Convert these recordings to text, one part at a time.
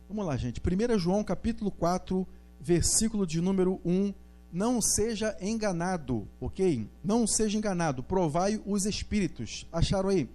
Vamos lá, gente. 1 João capítulo 4, versículo de número 1. Não seja enganado, ok? Não seja enganado. Provai os espíritos. Acharam aí?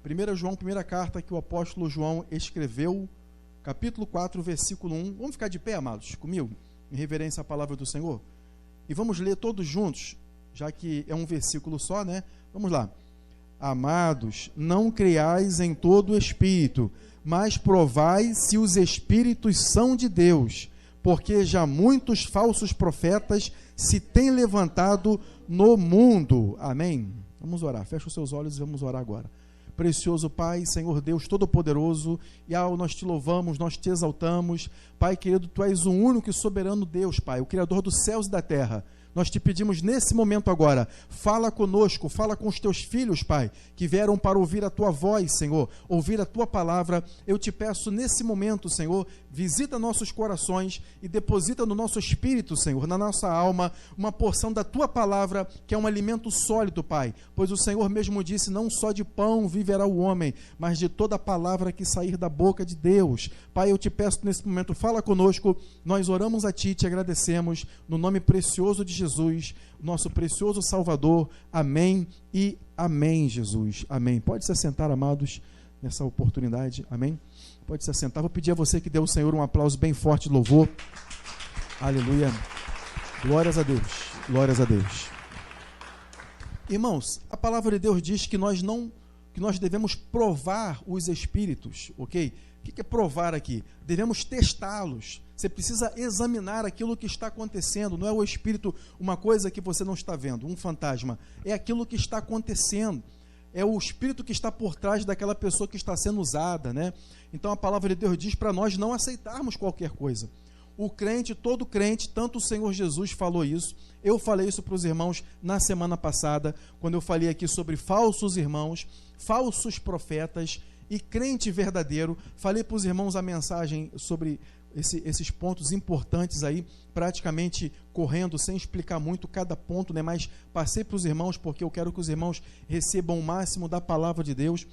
1 João, primeira carta que o apóstolo João escreveu, capítulo 4, versículo 1. Vamos ficar de pé, amados, comigo, em reverência à palavra do Senhor? E vamos ler todos juntos, já que é um versículo só, né? Vamos lá. Amados, não creiais em todo espírito, mas provai se os espíritos são de Deus, porque já muitos falsos profetas se têm levantado no mundo. Amém? Vamos orar. Fecha os seus olhos e vamos orar agora. Precioso Pai, Senhor Deus Todo-Poderoso, nós te louvamos, nós te exaltamos. Pai querido, Tu és o único e soberano Deus, Pai, o Criador dos céus e da terra. Nós te pedimos nesse momento agora, fala conosco, fala com os teus filhos, Pai, que vieram para ouvir a tua voz, Senhor, ouvir a tua palavra. Eu te peço nesse momento, Senhor, visita nossos corações e deposita no nosso espírito, Senhor, na nossa alma, uma porção da tua palavra, que é um alimento sólido, Pai, pois o Senhor mesmo disse, não só de pão viverá o homem, mas de toda a palavra que sair da boca de Deus. Pai, eu te peço nesse momento, fala conosco, nós oramos a Ti, te agradecemos, no nome precioso de Jesus, nosso precioso Salvador. Amém e amém, Jesus. Amém. Pode se assentar, amados, nessa oportunidade. Amém. Pode se assentar. Vou pedir a você que dê ao Senhor um aplauso bem forte de louvor. Aleluia. Glórias a Deus. Glórias a Deus. Irmãos, a palavra de Deus diz que nós devemos provar os espíritos, ok? O que é provar aqui? Devemos testá-los. Você precisa examinar aquilo que está acontecendo. Não é o espírito uma coisa que você não está vendo, um fantasma. É aquilo que está acontecendo. É o espírito que está por trás daquela pessoa que está sendo usada, né? Então a palavra de Deus diz para nós não aceitarmos qualquer coisa. O crente, todo crente, tanto o Senhor Jesus falou isso. Eu falei isso para os irmãos na semana passada, quando eu falei aqui sobre falsos irmãos, falsos profetas e crente verdadeiro. Falei para os irmãos a mensagem sobre esses pontos importantes aí, praticamente correndo, sem explicar muito cada ponto, né? Mas passei para os irmãos, porque eu quero que os irmãos recebam o máximo da palavra de Deus,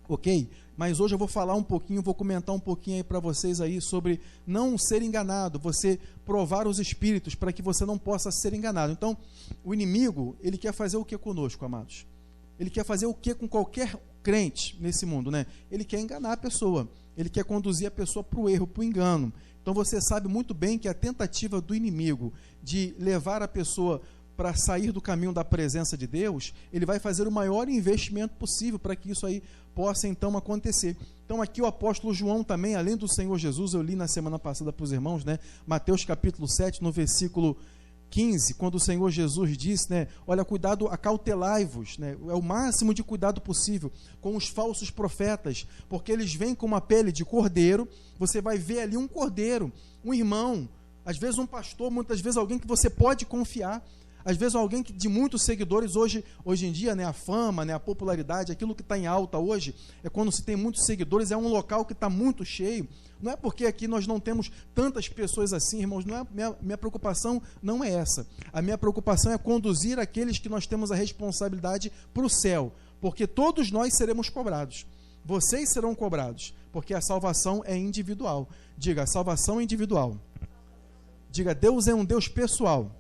ok? Mas hoje eu vou falar um pouquinho, vou comentar um pouquinho aí para vocês aí sobre não ser enganado, você provar os espíritos para que você não possa ser enganado. Então, o inimigo, ele quer fazer o que conosco, amados? Ele quer fazer o que com qualquer crente nesse mundo, né? Ele quer enganar a pessoa, ele quer conduzir a pessoa para o erro, para o engano. Então você sabe muito bem que a tentativa do inimigo de levar a pessoa para sair do caminho da presença de Deus, ele vai fazer o maior investimento possível para que isso aí possa então acontecer. Então aqui o apóstolo João também, além do Senhor Jesus, eu li na semana passada para os irmãos, né? Mateus capítulo 7, no versículo 15, quando o Senhor Jesus disse, né, olha, cuidado, acautelai-vos, né, é o máximo de cuidado possível com os falsos profetas, porque eles vêm com uma pele de cordeiro. Você vai ver ali um cordeiro, um irmão, às vezes um pastor, muitas vezes alguém que você pode confiar, às vezes alguém de muitos seguidores. Hoje em dia, né, a fama, né, a popularidade, aquilo que está em alta hoje, é quando se tem muitos seguidores, é um local que está muito cheio. Não é porque aqui nós não temos tantas pessoas assim, irmãos, não é, minha preocupação não é essa. A minha preocupação é conduzir aqueles que nós temos a responsabilidade para o céu, porque todos nós seremos cobrados. Vocês serão cobrados, porque a salvação é individual. Diga, a salvação é individual. Diga, Deus é um Deus pessoal.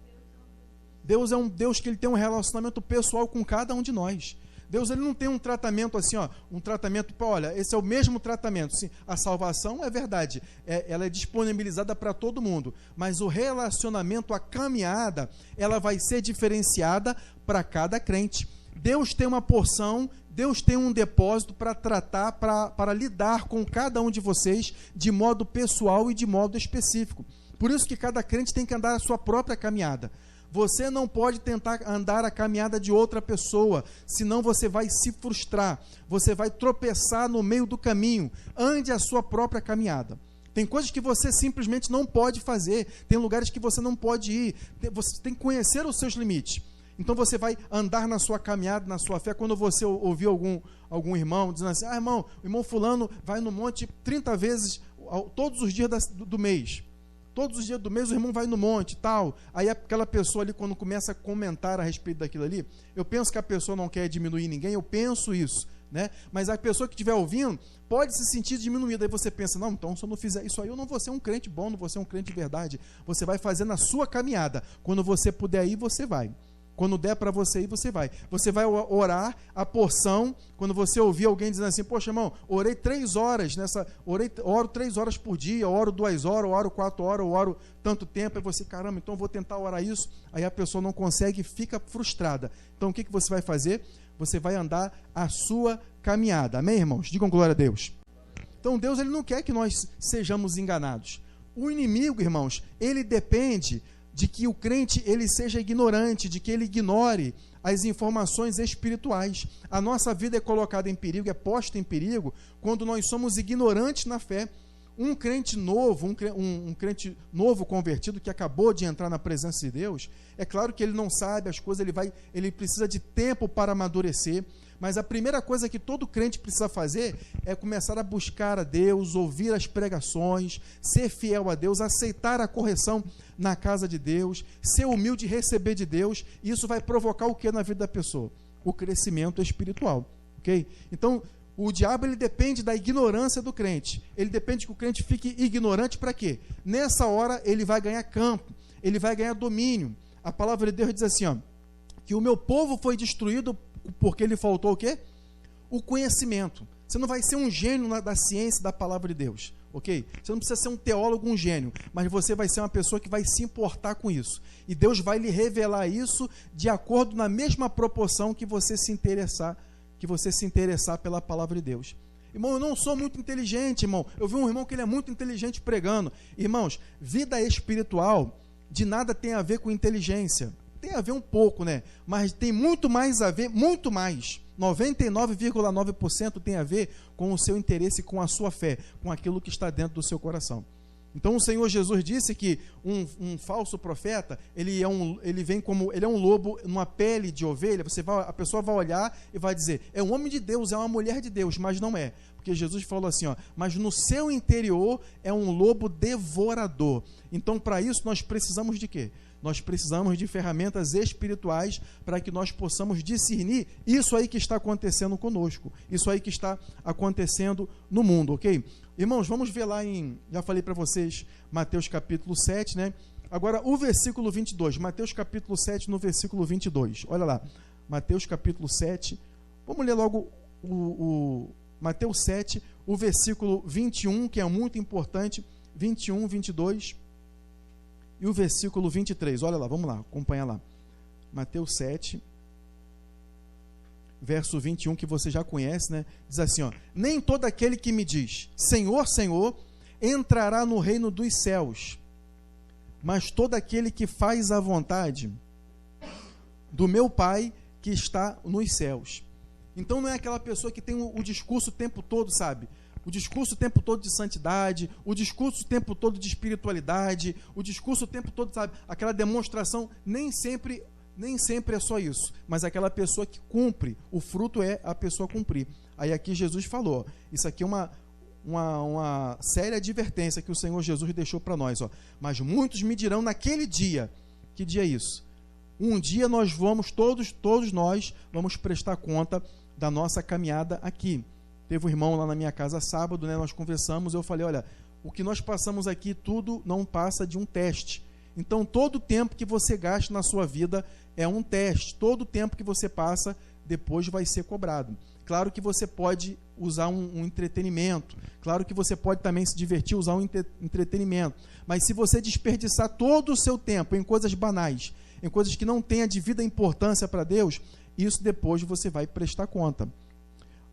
Deus é um Deus que ele tem um relacionamento pessoal com cada um de nós. Deus, ele não tem um tratamento assim, ó, um tratamento, olha, esse é o mesmo tratamento. Sim, a salvação é verdade, ela é disponibilizada para todo mundo, mas o relacionamento, a caminhada, ela vai ser diferenciada para cada crente. Deus tem uma porção, Deus tem um depósito para tratar, para lidar com cada um de vocês de modo pessoal e de modo específico. Por isso que cada crente tem que andar a sua própria caminhada. Você não pode tentar andar a caminhada de outra pessoa, senão você vai se frustrar, você vai tropeçar no meio do caminho. Ande a sua própria caminhada. Tem coisas que você simplesmente não pode fazer, tem lugares que você não pode ir, você tem que conhecer os seus limites. Então você vai andar na sua caminhada, na sua fé. Quando você ouvir algum irmão dizendo assim, irmão, o irmão fulano vai no monte 30 vezes, todos os dias do mês. Todos os dias do mês o irmão vai no monte e tal. Aí aquela pessoa ali, quando começa a comentar a respeito daquilo ali, eu penso que a pessoa não quer diminuir ninguém, eu penso isso. né? Mas a pessoa que estiver ouvindo pode se sentir diminuída. Aí você pensa, não, então se eu não fizer isso aí, eu não vou ser um crente bom, não vou ser um crente de verdade. Você vai fazer na sua caminhada. Quando você puder ir, você vai. Quando der para você ir, você vai. Você vai orar a porção. Quando você ouvir alguém dizendo assim, poxa, irmão, orei 3 horas oro 3 horas por dia, oro 2 horas, oro 4 horas, oro tanto tempo. Aí você, caramba, então eu vou tentar orar isso. Aí a pessoa não consegue e fica frustrada. Então o que você vai fazer? Você vai andar a sua caminhada. Amém, irmãos? Digam glória a Deus. Então Deus, ele não quer que nós sejamos enganados. O inimigo, irmãos, ele depende de que o crente ele seja ignorante, de que ele ignore as informações espirituais. A nossa vida é colocada em perigo, é posta em perigo, quando nós somos ignorantes na fé. Um crente novo, um crente novo convertido, que acabou de entrar na presença de Deus, é claro que ele não sabe as coisas, ele precisa de tempo para amadurecer, mas a primeira coisa que todo crente precisa fazer é começar a buscar a Deus, ouvir as pregações, ser fiel a Deus, aceitar a correção na casa de Deus, ser humilde e receber de Deus. Isso vai provocar o que na vida da pessoa? O crescimento espiritual, ok? Então, o diabo, ele depende da ignorância do crente. Ele depende que o crente fique ignorante para quê? Nessa hora, ele vai ganhar campo, ele vai ganhar domínio. A palavra de Deus diz assim, ó, que o meu povo foi destruído porque lhe faltou o quê? O conhecimento. Você não vai ser um gênio da ciência da palavra de Deus, ok? Você não precisa ser um teólogo, um gênio, mas você vai ser uma pessoa que vai se importar com isso. E Deus vai lhe revelar isso de acordo na mesma proporção que você se interessar pela palavra de Deus. Irmão, eu não sou muito inteligente, irmão. Eu vi um irmão que ele é muito inteligente pregando. Irmãos, vida espiritual de nada tem a ver com inteligência. Tem a ver um pouco, né? Mas tem muito mais a ver, muito mais. 99,9% tem a ver com o seu interesse, com a sua fé, com aquilo que está dentro do seu coração. Então o Senhor Jesus disse que um falso profeta, ele é um lobo numa pele de ovelha. A pessoa vai olhar e vai dizer, é um homem de Deus, é uma mulher de Deus, mas não é. Porque Jesus falou assim, ó, mas no seu interior é um lobo devorador. Então para isso nós precisamos de quê? Nós precisamos de ferramentas espirituais para que nós possamos discernir isso aí que está acontecendo conosco, isso aí que está acontecendo no mundo, ok? Irmãos, vamos ver lá já falei para vocês, Mateus capítulo 7, né? Agora o versículo 22, Mateus capítulo 7 no versículo 22, olha lá, Mateus capítulo 7, vamos ler logo o Mateus 7, o versículo 21, que é muito importante, 21, 22... E o versículo 23, olha lá, vamos lá, acompanha lá. Mateus 7, verso 21, que você já conhece, né? Diz assim, ó, nem todo aquele que me diz, Senhor, Senhor, entrará no reino dos céus, mas todo aquele que faz a vontade do meu Pai que está nos céus. Então não é aquela pessoa que tem o discurso o tempo todo, sabe? O discurso o tempo todo de santidade, o discurso o tempo todo de espiritualidade, o discurso o tempo todo, sabe, aquela demonstração, nem sempre é só isso, mas aquela pessoa que cumpre, o fruto é a pessoa cumprir. Aí aqui Jesus falou, isso aqui é uma séria advertência que o Senhor Jesus deixou para nós, ó. Mas muitos me dirão naquele dia, que dia é isso? Um dia nós vamos, todos nós vamos prestar conta da nossa caminhada aqui. Teve um irmão lá na minha casa sábado, né, nós conversamos, eu falei, olha, o que nós passamos aqui, tudo não passa de um teste. Então, todo o tempo que você gasta na sua vida é um teste. Todo o tempo que você passa, depois vai ser cobrado. Claro que você pode usar um entretenimento. Claro que você pode também se divertir, usar um entretenimento. Mas se você desperdiçar todo o seu tempo em coisas banais, em coisas que não têm a devida importância para Deus, isso depois você vai prestar conta.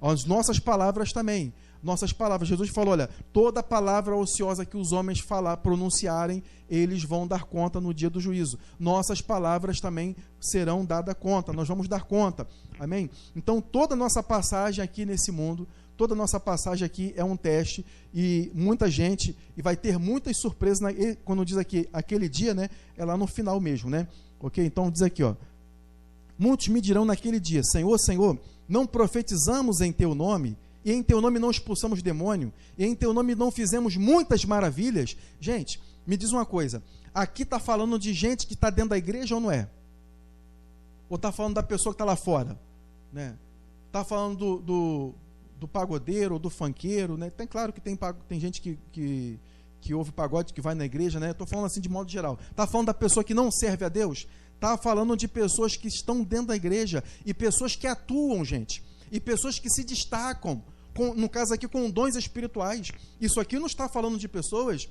As nossas palavras também. Nossas palavras. Jesus falou, olha, toda palavra ociosa que os homens pronunciarem, eles vão dar conta no dia do juízo. Nossas palavras também serão dadas conta. Nós vamos dar conta. Amém? Então, toda a nossa passagem aqui nesse mundo, toda a nossa passagem aqui é um teste e muita gente, e vai ter muitas surpresas, quando diz aqui, aquele dia, né? É lá no final mesmo, né? Ok? Então, diz aqui, ó. Muitos me dirão naquele dia, Senhor, Senhor, não profetizamos em teu nome, e em teu nome não expulsamos demônio, e em teu nome não fizemos muitas maravilhas. Gente, me diz uma coisa, aqui está falando de gente que está dentro da igreja ou não é? Ou está falando da pessoa que está lá fora? Né? Está falando do pagodeiro ou do funkeiro, né? Tem, claro que tem gente que ouve pagode, que vai na igreja, né? Estou falando assim de modo geral. Está falando da pessoa que não serve a Deus? Está falando de pessoas que estão dentro da igreja e pessoas que atuam, gente. E pessoas que se destacam, no caso aqui, com dons espirituais. Isso aqui não está falando de pessoas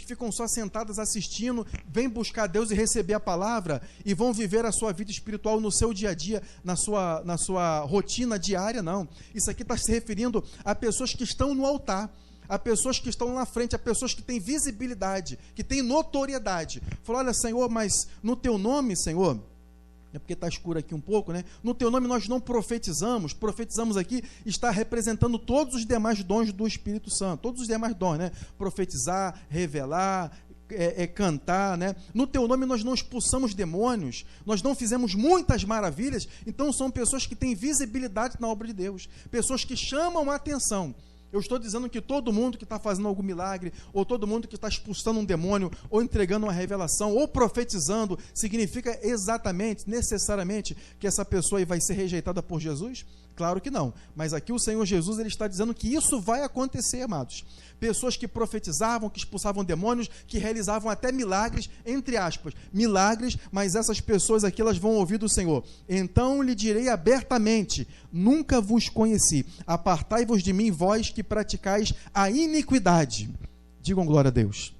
que ficam só sentadas assistindo, vêm buscar Deus e receber a palavra e vão viver a sua vida espiritual no seu dia a dia, na sua rotina diária, não. Isso aqui está se referindo a pessoas que estão no altar, a pessoas que estão na frente, a pessoas que têm visibilidade, que têm notoriedade. Falou, olha, Senhor, mas no teu nome, Senhor, é porque está escuro aqui um pouco, né? No teu nome nós não profetizamos. Profetizamos aqui está representando todos os demais dons do Espírito Santo, todos os demais dons, né? Profetizar, revelar, cantar, né? No teu nome nós não expulsamos demônios, nós não fizemos muitas maravilhas. Então são pessoas que têm visibilidade na obra de Deus, pessoas que chamam a atenção. Eu estou dizendo que todo mundo que está fazendo algum milagre, ou todo mundo que está expulsando um demônio, ou entregando uma revelação, ou profetizando, significa exatamente, necessariamente, que essa pessoa aí vai ser rejeitada por Jesus? Claro que não. Mas aqui o Senhor Jesus, ele está dizendo que isso vai acontecer, amados. Pessoas que profetizavam, que expulsavam demônios, que realizavam até milagres, entre aspas, milagres, mas essas pessoas aqui, elas vão ouvir do Senhor. Então lhe direi abertamente, nunca vos conheci, apartai-vos de mim, vós que praticais a iniquidade. Digam glória a Deus.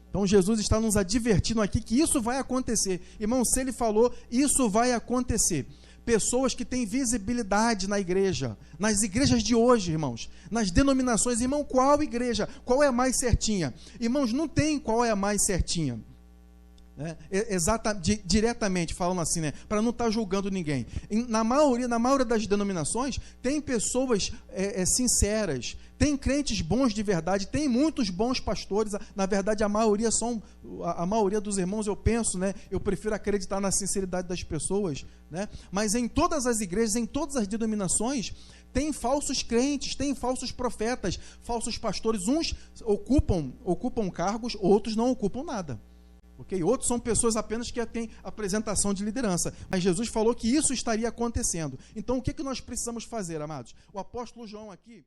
Então Jesus está nos advertindo aqui que isso vai acontecer. Irmão, se ele falou, isso vai acontecer. Pessoas que têm visibilidade na igreja, nas igrejas de hoje, irmãos, nas denominações. Irmão, qual igreja? Qual é a mais certinha? Irmãos, não tem qual é a mais certinha. Né? Diretamente falando assim, né? Para não estar julgando ninguém. Na maioria das denominações, tem pessoas sinceras, tem crentes bons de verdade, tem muitos bons pastores. Na verdade, a maioria dos irmãos, eu penso, né? Eu prefiro acreditar na sinceridade das pessoas, né? Mas em todas as igrejas, em todas as denominações, tem falsos crentes, tem falsos profetas, falsos pastores. Uns ocupam cargos, outros não ocupam nada. Okay? Outros são pessoas apenas que têm apresentação de liderança. Mas Jesus falou que isso estaria acontecendo. Então, o que nós precisamos fazer, amados? O apóstolo João aqui...